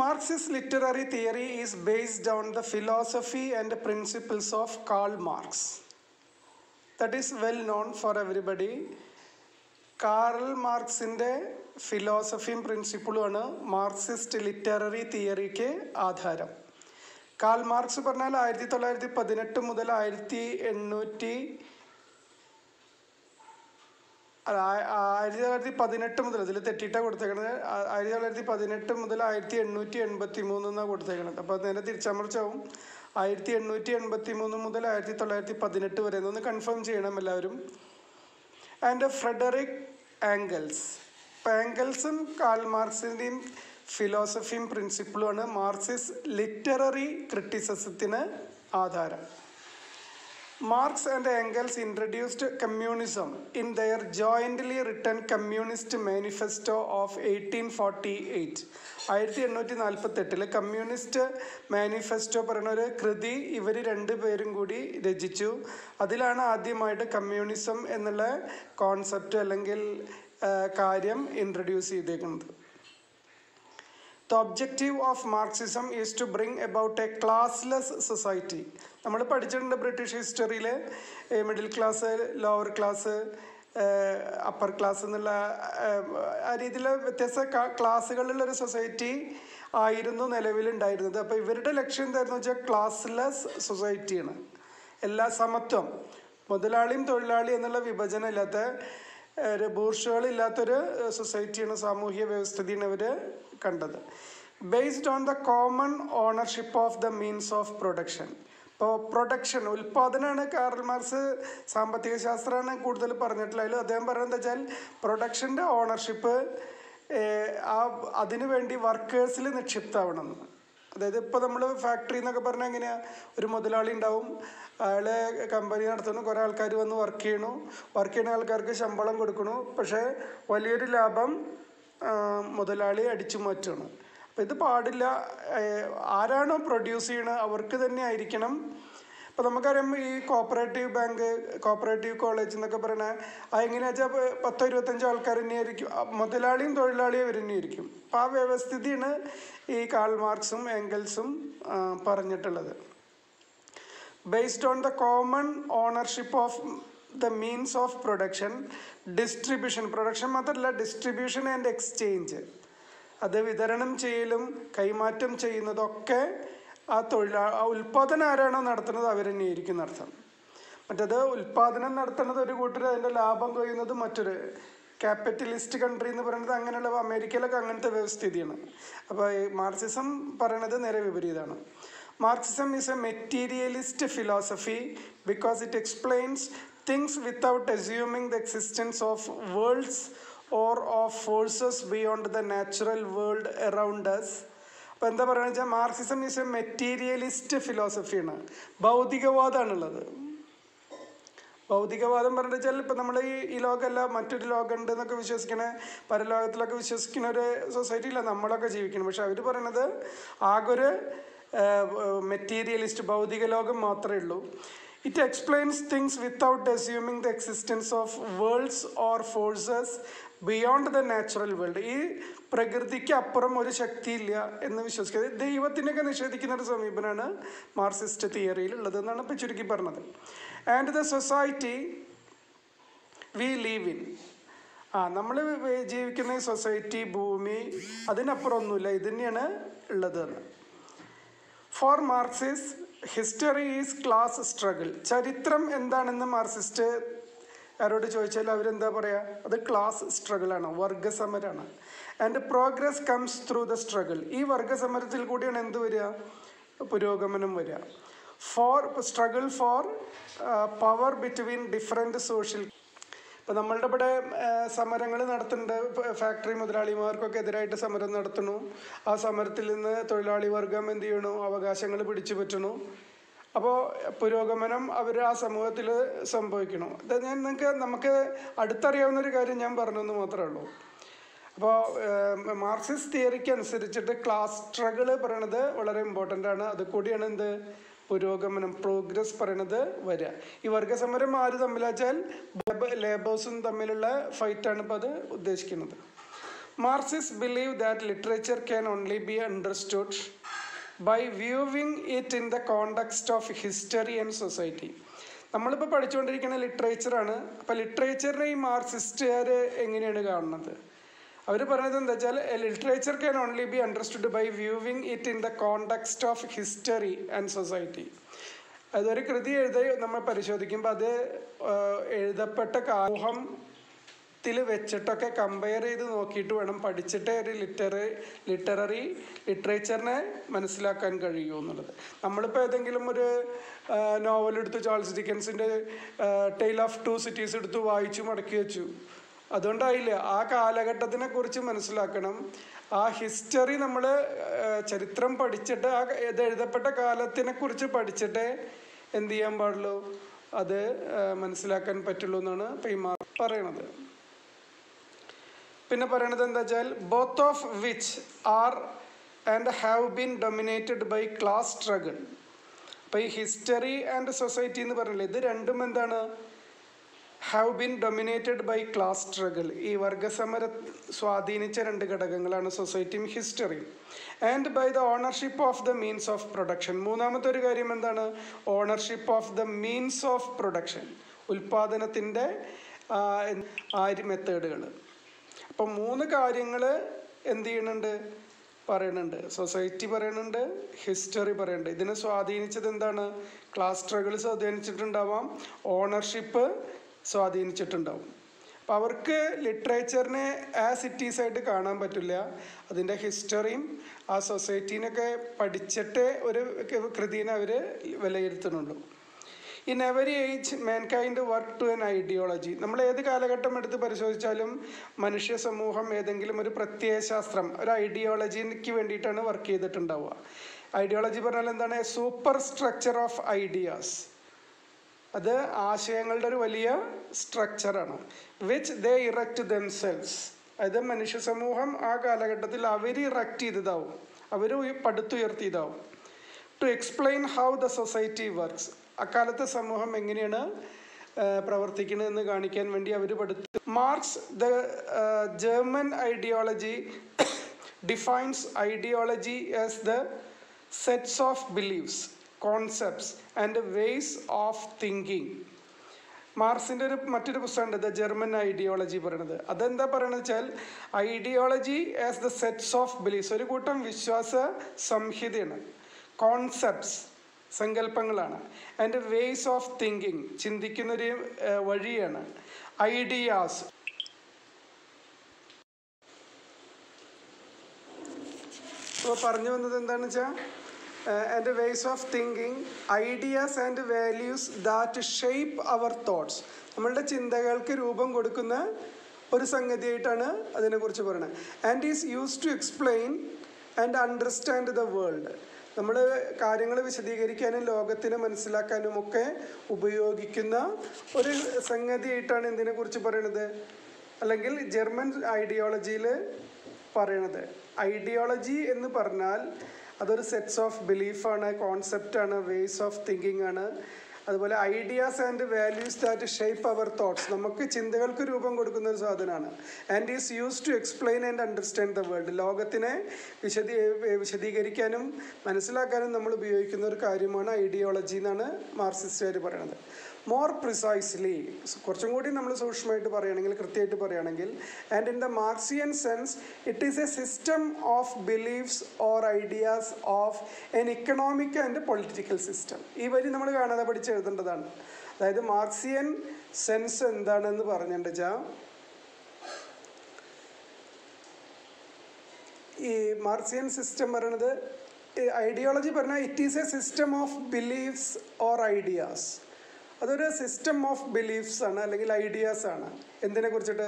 Marxist literary theory is based on the philosophy and principles of Karl Marx. That is well known for everybody. Karl മാർക്സിൻ്റെ ഫിലോസഫിയും പ്രിൻസിപ്പിളുമാണ് Marxist literary തിയറിക്ക് ആധാരം. Karl marks പറഞ്ഞാൽ 1918 മുതൽ 1918 മുതൽ, ഇതിൽ തെറ്റിയിട്ടാണ് കൊടുത്തേക്കണത്, 1918 മുതൽ 1883 എന്നാണ് കൊടുത്തേക്കണത്. അപ്പോൾ നേരെ തിരിച്ചമർച്ചാവും 1883 മുതൽ 1918 വരെ എന്നൊന്ന് കൺഫേം ചെയ്യണം എല്ലാവരും. And Frederick Engels. ഇപ്പം ആംഗൽസും കാൾ മാർക്സിൻ്റെയും ഫിലോസഫിയും പ്രിൻസിപ്പിളുമാണ് മാർക്സിസ്റ്റ് ലിറ്റററി ക്രിറ്റിസിസത്തിന് ആധാരം. Marx and Engels introduced communism in their jointly written Communist Manifesto of 1848. 1848 communist manifesto പറയുന്ന ഒരു കൃതി ഇവർ രണ്ടുപേരും കൂടി രചിച്ചു. അതിലാണ് ആദ്യമായിട്ട് കമ്മ്യൂണിസം എന്നുള്ള കോൺസെപ്റ്റ് അല്ലെങ്കിൽ കാര്യം ഇൻട്രൊഡ്യൂസ് ചെയ്തേക്കുന്നത്. The objective of Marxism is to bring about a classless society. നമ്മൾ പഠിച്ചിട്ടുണ്ട് ബ്രിട്ടീഷ് ഹിസ്റ്ററിയിൽ middle class, lower class, upper class എന്നുള്ള ആ രീതിയിൽ വ്യത്യസ്ത ക്ലാസ്സുകളിലൊരു സൊസൈറ്റി ആയിരുന്നു നിലവിലുണ്ടായിരുന്നത്. അപ്പോൾ ഇവരുടെ ലക്ഷ്യം എന്തായിരുന്നു വെച്ചാൽ ക്ലാസ്ലെസ് സൊസൈറ്റിയാണ്. എല്ലാ സമത്വം, മുതലാളിയും തൊഴിലാളി എന്നുള്ള വിഭജനം ഇല്ലാത്ത ഒരു ബൂർഷ്വകളില്ലാത്തൊരു സൊസൈറ്റിയാണ്, സാമൂഹ്യ വ്യവസ്ഥിതിയാണ് അവർ കണ്ടത്. Based on the common ownership of the means of production. ഇപ്പോൾ പ്രൊഡക്ഷൻ, ഉൽപ്പാദനമാണ് കാറൽ മാർക്സ് സാമ്പത്തിക ശാസ്ത്രമാണ് കൂടുതൽ പറഞ്ഞിട്ടുള്ളത്. അദ്ദേഹം പറയുന്നത് വെച്ചാൽ പ്രൊഡക്ഷൻ്റെ ഓണർഷിപ്പ് അതിനു വേണ്ടി വർക്കേഴ്സിൽ നിക്ഷിപ്തമാവണം. അതായത് ഇപ്പോൾ നമ്മൾ ഫാക്ടറി എന്നൊക്കെ പറഞ്ഞാൽ എങ്ങനെയാണ്, ഒരു മുതലാളി ഉണ്ടാവും, അയാൾ കമ്പനി നടത്തുന്നു, കുറേ ആൾക്കാർ വന്ന് വർക്ക് ചെയ്യണു, വർക്ക് ചെയ്യുന്ന ആൾക്കാർക്ക് ശമ്പളം കൊടുക്കണു, പക്ഷേ വലിയൊരു ലാഭം മുതലാളി അടിച്ചു മാറ്റണം. അപ്പോൾ ഇത് പാടില്ല. ആരാണോ പ്രൊഡ്യൂസ് ചെയ്യണത് അവർക്ക് തന്നെ ആയിരിക്കണം. ഇപ്പോൾ നമുക്കറിയാം ഈ കോപ്പറേറ്റീവ് ബാങ്ക്, കോപ്പറേറ്റീവ് കോളേജ് എന്നൊക്കെ പറയണത് അതെങ്ങനെയാ വെച്ചാൽ 10-25 ആൾക്കാർ തന്നെയായിരിക്കും, മുതലാളിയും തൊഴിലാളിയും അവർ തന്നെയായിരിക്കും. അപ്പോൾ ആ വ്യവസ്ഥിതിയാണ് ഈ കാൾ മാർക്സും എംഗൽസും പറഞ്ഞിട്ടുള്ളത്. Based on the common ownership of the means of production, distribution, production മാത്രമല്ല ഡിസ്ട്രിബ്യൂഷൻ ആൻഡ് എക്സ്ചേഞ്ച്, അത് വിതരണം ചെയ്യലും കൈമാറ്റം ചെയ്യുന്നതൊക്കെ ആ ഉൽപ്പാദനം ആരാണോ നടത്തുന്നത് അവർ തന്നെയായിരിക്കും നടത്തം. മറ്റത് ഉൽപ്പാദനം നടത്തുന്നത് ഒരു കൂട്ടർ, അതിൻ്റെ ലാഭം കൊയ്യുന്നത് മറ്റൊരു. ക്യാപിറ്റലിസ്റ്റ് കൺട്രി എന്ന് പറയുന്നത് അങ്ങനെയുള്ള, അമേരിക്കയിലൊക്കെ അങ്ങനത്തെ വ്യവസ്ഥിതിയാണ്. അപ്പോൾ ഈ മാർക്സിസം പറയണത് നേരെ വിപരീതമാണ്. Marxism is a materialist philosophy because it explains things without assuming the existence of worlds or of forces beyond the natural world around us. അപ്പോൾ എന്താ പറയുക വെച്ചാൽ മാർക്സിസം ഈസ് എ മെറ്റീരിയലിസ്റ്റ് ഫിലോസഫിയാണ്, ഭൗതികവാദമാണുള്ളത്. ഭൗതികവാദം പറഞ്ഞു വെച്ചാൽ ഇപ്പം നമ്മൾ ഈ ലോകമല്ല മറ്റൊരു ലോകം ഉണ്ട് എന്നൊക്കെ വിശ്വസിക്കണ, പരലോകത്തിലൊക്കെ വിശ്വസിക്കുന്ന ഒരു സൊസൈറ്റിയില്ല നമ്മളൊക്കെ ജീവിക്കണം. പക്ഷെ അവർ പറയണത് ആകൊരു മെറ്റീരിയലിസ്റ്റ്, ഭൗതിക ലോകം മാത്രമേ ഉള്ളൂ. It explains things without assuming the existence of worlds or forces beyond the natural world. ഈ പ്രകൃതിക്ക് അപ്പുറം ഒരു ശക്തിയില്ല എന്ന് വിശ്വസിക്കുന്നത്, ദൈവത്തിനൊക്കെ നിഷേധിക്കുന്ന ഒരു സമീപനമാണ് മാർക്സിസ്റ്റ് തിയറിയിൽ ഉള്ളതെന്നാണ് ഇപ്പോൾ ചുരുക്കി പറഞ്ഞത്. And the society we live in, നമ്മൾ ജീവിക്കുന്ന ഈ സൊസൈറ്റി, ഭൂമി, അതിനപ്പുറം ഒന്നുമില്ല, ഇത് തന്നെയാണ് ഉള്ളതെന്ന്. For Marxist history is class struggle. ചരിത്രം എന്താണെന്ന് മാർക്സിസ്റ്റ് ആരോട് ചോദിച്ചാൽ അവരെന്താ പറയുക, അത് ക്ലാസ് സ്ട്രഗിളാണ്, വർഗസമരമാണ്. And progress comes through the struggle. ഈ വർഗസമരത്തിൽ കൂടിയാണ് എന്ത് വരിക, പുരോഗമനം വരിക. Struggle for power between different social. ഇപ്പം നമ്മളുടെ ഇവിടെ സമരങ്ങൾ നടത്തുന്നുണ്ട്, ഫാക്ടറി മുതലാളിമാർക്കൊക്കെ എതിരായിട്ട് സമരം നടത്തുന്നു. ആ സമരത്തിൽ നിന്ന് തൊഴിലാളി വർഗം എന്ത് ചെയ്യണു, അവകാശങ്ങൾ പിടിച്ചു പറ്റണു. അപ്പോൾ പുരോഗമനം അവർ ആ സമൂഹത്തിൽ സംഭവിക്കണം. അത് നമുക്ക് അടുത്തറിയാവുന്നൊരു കാര്യം ഞാൻ പറഞ്ഞെന്ന് മാത്രമേ ഉള്ളൂ. അപ്പോൾ മാർക്സിസ്റ്റ് തിയറിക്ക് അനുസരിച്ചിട്ട് ക്ലാസ് സ്ട്രഗിൾ പറയണത് വളരെ ഇമ്പോർട്ടൻ്റ് ആണ്. അത് കൂടിയാണ് എന്ത് പുരോഗമനം, പ്രോഗ്രസ് പറയണത് വരിക. ഈ വർഗസമരം ആര് തമ്മിലാച്ചാൽ ലേബേഴ്സും തമ്മിലുള്ള ഫൈറ്റാണ് ഇപ്പോൾ അത് ഉദ്ദേശിക്കുന്നത്. Marxists believe that literature can only be understood by viewing it in the context of history and society. നമ്മളിപ്പോൾ പഠിച്ചുകൊണ്ടിരിക്കുന്ന ലിറ്ററേച്ചറാണ്. അപ്പോൾ ലിറ്ററേച്ചറിനെ ഈ മാർക്സിസ്റ്റുകാർ എങ്ങനെയാണ് കാണുന്നത്? അവർ പറയുന്നത് എന്താ വെച്ചാൽ literature can only be understood by viewing it in the context of history and society. അതൊരു കൃതി നമ്മൾ പരിശോധിക്കുമ്പോൾ അത് എഴുതപ്പെട്ട കാലത്തിൽ വെച്ചിട്ടൊക്കെ കമ്പയർ ചെയ്ത് നോക്കിയിട്ട് വേണം പഠിച്ചിട്ടേ ഒരു ലിറ്ററേച്ചറിനെ മനസ്സിലാക്കാൻ കഴിയൂ എന്നുള്ളത്. നമ്മളിപ്പോൾ ഏതെങ്കിലും ഒരു നോവലെടുത്ത് ചാൾസ് ഡിക്കൻസിൻ്റെ ടെയിൽ ഓഫ് ടു സിറ്റീസ് എടുത്ത് വായിച്ചു മടക്കി വെച്ചു, അതുകൊണ്ടായില്ല. ആ കാലഘട്ടത്തിനെ കുറിച്ച് മനസ്സിലാക്കണം. ആ ഹിസ്റ്ററി നമ്മൾ ചരിത്രം പഠിച്ചിട്ട് ഇത് എഴുതപ്പെട്ട കാലത്തിനെ കുറിച്ച് പഠിച്ചിട്ടേ എന്ത് ചെയ്യാൻ പാടുള്ളൂ, അത് മനസ്സിലാക്കാൻ പറ്റുള്ളൂ എന്നാണ് പൈമാർ പറയണത്. പിന്നെ പറയണത് എന്താ വെച്ചാൽ both of which are and have been dominated by class struggle. അപ്പോൾ ഈ ഹിസ്റ്ററി ആൻഡ് സൊസൈറ്റി എന്ന് പറഞ്ഞില്ലേ, ഇത് രണ്ടും എന്താണ്, have been dominated by class struggle. ഈ വർഗസമരം സ്വാധീനിച്ച രണ്ട് ഘടകങ്ങളാണ് സൊസൈറ്റിയും ഹിസ്റ്ററിയും. And by the ownership of the means of production. മൂന്നാമത്തെ ഒരു കാര്യം എന്താണ്, ownership of the means of production, ഉൽപാദനത്തിൻ്റെ മെത്തേഡുകൾ. അപ്പം മൂന്ന് കാര്യങ്ങൾ എന്ത് ചെയ്യുന്നുണ്ട്, പറയുന്നുണ്ട്. സൊസൈറ്റി പറയുന്നുണ്ട്, ഹിസ്റ്ററി പറയുന്നുണ്ട്. ഇതിനെ സ്വാധീനിച്ചത് എന്താണ്, ക്ലാസ് സ്ട്രഗിൾ സ്വാധീനിച്ചിട്ടുണ്ടാവാം, ഓണർഷിപ്പ് സ്വാധീനിച്ചിട്ടുണ്ടാവും. അപ്പോൾ അവർക്ക് ലിറ്ററേച്ചറിനെ ആസ് ഇറ്റ് ഈസ് ആയിട്ട് കാണാൻ പറ്റില്ല. അതിൻ്റെ ഹിസ്റ്ററിയും ആ സൊസൈറ്റീനൊക്കെ പഠിച്ചിട്ട് ഒരു കൃതിനെ അവർ വിലയിരുത്തുന്നുള്ളൂ. In every age mankind work to an ideology. നമ്മൾ ഏത് കാലഘട്ടം എടുത്ത് പരിശോധിച്ചാലും മനുഷ്യ സമൂഹം ഏതെങ്കിലും ഒരു പ്രത്യയശാസ്ത്രം, ഒരു ഐഡിയോളജിക്ക് വേണ്ടിയിട്ടാണ് വർക്ക് ചെയ്തിട്ടുണ്ടാവുക. ഐഡിയോളജി പറഞ്ഞാൽ എന്താണ്, സൂപ്പർ സ്ട്രക്ചർ ഓഫ് ഐഡിയാസ്. അത് ആശയങ്ങളുടെ ഒരു വലിയ സ്ട്രക്ചറാണ്. Which they erect themselves. അത് മനുഷ്യ സമൂഹം ആ കാലഘട്ടത്തിൽ അവർ ഇറക്റ്റ് ചെയ്തതാവും, അവർ പടുത്തുയർത്തിയതാവും. To explain how the society works. അക്കാലത്തെ സമൂഹം എങ്ങനെയാണ് പ്രവർത്തിക്കുന്നതെന്ന് കാണിക്കാൻ വേണ്ടി അവർ പഠിച്ചു. Marx the German ideology defines ideology as the sets of beliefs, concepts and ways of thinking. മാർക്സിൻ്റെ മറ്റൊരു പുസ്തകമുണ്ട്, ദ ജർമ്മൻ ഐഡിയോളജി പറയണത്. അതെന്താ പറയണത് വെച്ചാൽ ideology as the sets of beliefs, ഒരു കൂട്ടം വിശ്വാസ സംഹിതയാണ്. Concepts, സങ്കല്പങ്ങളാണ്. And ways of thinking, ചിന്തിക്കുന്നൊരു വഴിയാണ്. ഐഡിയാസ്, ഇപ്പോൾ പറഞ്ഞു വന്നത് എന്താണെന്ന് വെച്ചാൽ and ways of thinking, ideas and values that shape our thoughts. നമ്മളുടെ ചിന്തകൾക്ക് രൂപം കൊടുക്കുന്ന ഒരു സംഗതിയായിട്ടാണ് അതിനെക്കുറിച്ച് പറയുന്നത്. And is use to explain and understand the world. നമ്മൾ കാര്യങ്ങൾ വിശദീകരിക്കാനും ലോകത്തിനെ മനസ്സിലാക്കാനും ഒക്കെ ഉപയോഗിക്കുന്ന ഒരു സംഗതിയായിട്ടാണ് എന്തിനെക്കുറിച്ച് പറയണത്, അല്ലെങ്കിൽ ജർമ്മൻ ഐഡിയോളജിയിൽ പറയണത്. ഐഡിയോളജി എന്ന് പറഞ്ഞാൽ അതൊരു സെറ്റ്സ് ഓഫ് ബിലീഫാണ്, കോൺസെപ്റ്റാണ്, വേസ് ഓഫ് തിങ്കിങ് ആണ്. അതുപോലെ ideas and values that shape our thoughts, നമുക്ക് ചിന്തകൾക്ക് രൂപം കൊടുക്കുന്ന ഒരു സാധനമാണ്. And is use to explain and understand the world. ലോകത്തിനെ വിശദീകരിക്കാനും മനസ്സിലാക്കാനും നമ്മൾ ഉപയോഗിക്കുന്ന ഒരു കാര്യമാണ് ഐഡിയോളജി എന്നാണ് മാർക്സിസ്റ്റുകാർ പറയുന്നത്. മോർ പ്രിസൈസ്ലി, കുറച്ചും കൂടി നമ്മൾ സൂക്ഷ്മമായിട്ട് പറയുകയാണെങ്കിൽ, കൃത്യമായിട്ട് പറയുകയാണെങ്കിൽ, and in the Marxian sense it is A system of beliefs or ideas of N economic and political system. ഈ വരി നമ്മൾ കാണാതെ പഠിച്ചെഴുതേണ്ടതാണ്. അതായത് മാർക്സിയൻ സെൻസ് എന്താണെന്ന് പറഞ്ഞിട്ടുണ്ടെച്ചാൽ, ഈ മാർക്സിയൻ സിസ്റ്റം പറയണത്, ഐഡിയോളജി പറഞ്ഞാൽ it is A system of beliefs or ideas. അതൊരു സിസ്റ്റം ഓഫ് ബിലീഫ്സ് ആണ്, അല്ലെങ്കിൽ ഐഡിയാസ് ആണ്. എന്തിനെ കുറിച്ചിട്ട്,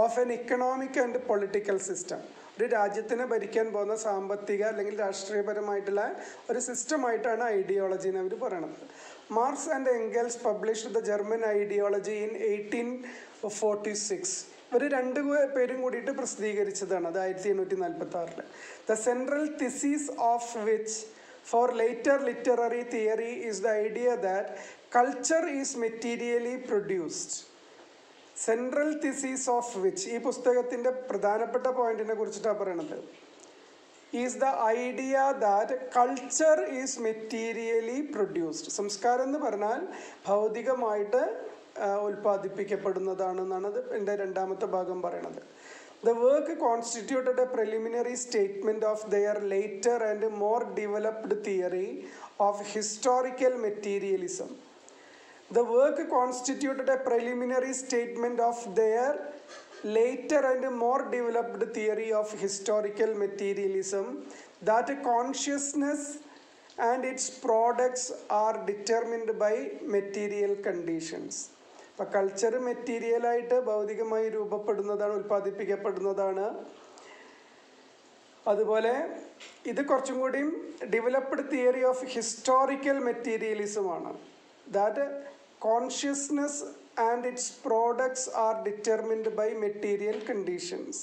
of N economic and political system. ഒരു രാജ്യത്തിനെ ഭരിക്കാൻ പോകുന്ന സാമ്പത്തിക അല്ലെങ്കിൽ രാഷ്ട്രീയപരമായിട്ടുള്ള ഒരു സിസ്റ്റമായിട്ടാണ് ഐഡിയോളജി എന്ന് അവർ പറയണത്. Marks and Engels published the German ideology in 1846. ഇവർ രണ്ട് പേരും കൂടിയിട്ട് പ്രസിദ്ധീകരിച്ചതാണ്. അത് 1846. The central theses of which for later literary theory is the idea that culture is materially produced central theses of which, ഈ പുസ്തകത്തിൻ്റെ പ്രധാനപ്പെട്ട പോയിന്റിനെ കുറിച്ചിട്ടാണ് പറയണത്. Is the idea that culture is materially produced. സംസ്കാരം എന്ന് പറഞ്ഞാൽ ഭൗതികമായിട്ട് ഉൽപ്പാദിപ്പിക്കപ്പെടുന്നതാണെന്നാണ് എൻ്റെ രണ്ടാമത്തെ ഭാഗം പറയണത്. The work constituted a preliminary statement of their later and more developed theory of historical materialism. The work constituted a preliminary statement of their later and more developed theory of historical materialism that consciousness and its products are determined by material conditions. അപ്പോൾ culture മെറ്റീരിയലായിട്ട് ഭൗതികമായി രൂപപ്പെടുന്നതാണ്, ഉൽപ്പാദിപ്പിക്കപ്പെടുന്നതാണ്. അതുപോലെ ഇത് കുറച്ചും കൂടിയും developed theory of historical മെറ്റീരിയലിസമാണ്. That consciousness and its products are determined by material conditions.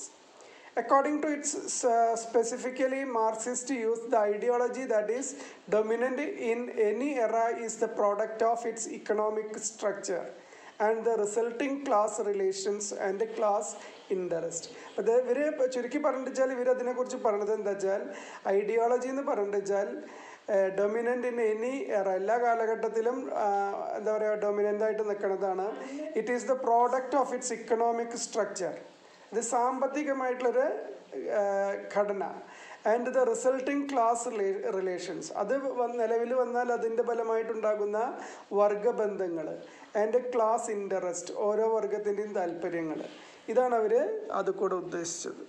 According to its specifically Marxist use, the ideology that is dominant in any era is the product of its economic structure and the resulting class relations and class interest. അപ്പോൾ ഇവർ ചുരുക്കി പറഞ്ഞിട്ട് വെച്ചാൽ ഇവരതിനെക്കുറിച്ച് പറഞ്ഞത് എന്താ വെച്ചാൽ ideology എന്ന് പറഞ്ഞിട്ട് വെച്ചാൽ ഡൊമിനൻ്റ് ഇൻ എനി എറ, എല്ലാ കാലഘട്ടത്തിലും എന്താ പറയുക ഡൊമിനൻ്റായിട്ട് നിൽക്കുന്നതാണ്. It is the product of its economic structure, ഇത് സാമ്പത്തികമായിട്ടുള്ളൊരു ഘടന. And the resulting class relations, അത് നിലവിൽ വന്നാൽ അതിൻ്റെ ഫലമായിട്ടുണ്ടാകുന്ന വർഗബന്ധങ്ങൾ. ആൻഡ് ക്ലാസ് ഇൻട്രസ്റ്റ്, ഓരോ വർഗത്തിൻ്റെയും താല്പര്യങ്ങൾ. ഇതാണ് അവർ അത് കൂടെ ഉദ്ദേശിച്ചത്.